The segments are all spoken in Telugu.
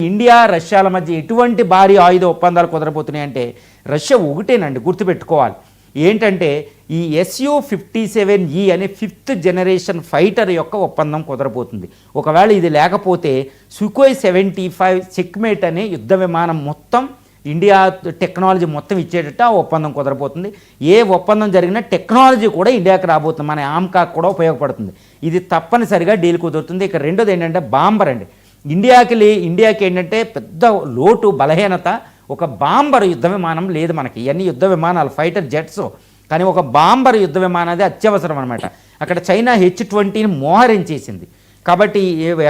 ఇండియా రష్యాల మధ్య ఎటువంటి భారీ ఆయుధ ఒప్పందాలు కుదరబోతున్నాయంటే రష్యా ఒకటేనండి గుర్తుపెట్టుకోవాలి. ఏంటంటే ఈ SU-57E అనే 5th జనరేషన్ ఫైటర్ యొక్క ఒప్పందం కుదరబోతుంది. ఒకవేళ ఇది లేకపోతే సుఖోయ్ 75 చెక్మేట్ అనే యుద్ధ విమానం మొత్తం ఇండియా టెక్నాలజీ మొత్తం ఇచ్చేటట్టు ఆ ఒప్పందం కుదరబోతుంది. ఏ ఒప్పందం జరిగినా టెక్నాలజీ కూడా ఇండియాకి రాబోతుంది, మన ఆమ్కాక్ కూడా ఉపయోగపడుతుంది. ఇది తప్పనిసరిగా డీల్ కుదురుతుంది. ఇక రెండోది ఏంటంటే బాంబర్ అండి. ఇండియాకి ఏంటంటే పెద్ద లోటు బలహీనత, ఒక బాంబర్ యుద్ధ విమానం లేదు మనకి. ఇవన్నీ యుద్ధ విమానాలు ఫైటర్ జెట్స్, కానీ ఒక బాంబర్ యుద్ధ విమానం అది అత్యవసరం అనమాట. అక్కడ చైనా H-20ని మోహరించేసింది కాబట్టి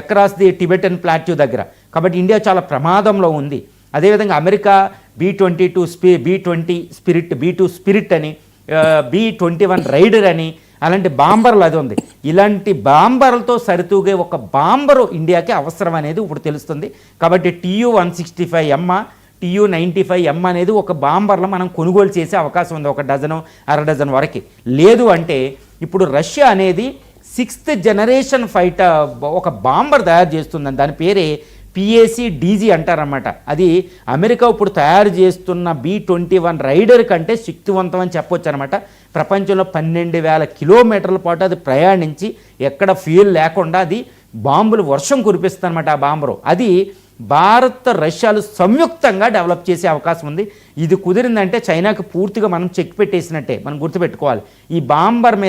అక్రాస్ ది టిబెటన్ ప్లాట్యూ దగ్గర. కాబట్టి ఇండియా చాలా ప్రమాదంలో ఉంది. అదేవిధంగా America B-20 spirit, B-2 spirit అని, B-21 రైడర్ అని, అలాంటి బాంబర్లు అది ఉంది. ఇలాంటి బాంబర్లతో సరితూగే ఒక బాంబరు ఇండియాకి అవసరం అనేది ఇప్పుడు తెలుస్తుంది. కాబట్టి TU-165M, TU-95M అనేది ఒక బాంబర్లో మనం కొనుగోలు చేసే అవకాశం ఉంది, ఒక డజను అర డజన్ వరకు. లేదు అంటే ఇప్పుడు రష్యా అనేది 6th జనరేషన్ ఫైటర్ ఒక బాంబర్ తయారు చేస్తుందని, దాని పేరే PAC-DG అంటారన్నమాట. అది అమెరికా ఇప్పుడు తయారు చేస్తున్న B-21 రైడర్ కంటే శక్తివంతం అని చెప్పొచ్చు అనమాట. ప్రపంచంలో 12,000 కిలోమీటర్ల పాటు అది ప్రయాణించి ఎక్కడ ఫ్యూయల్ లేకుండా అది బాంబులు వర్షం కురిపిస్తుంది అనమాట. ఆ బాంబరు అది భారత్ రష్యాలు సంయుక్తంగా డెవలప్ చేసే అవకాశం ఉంది. ఇది కుదిరిందంటే చైనాకి పూర్తిగా మనం చెక్ పెట్టేసినట్టే, మనం గుర్తుపెట్టుకోవాలి. ఈ బాంబర్ మీద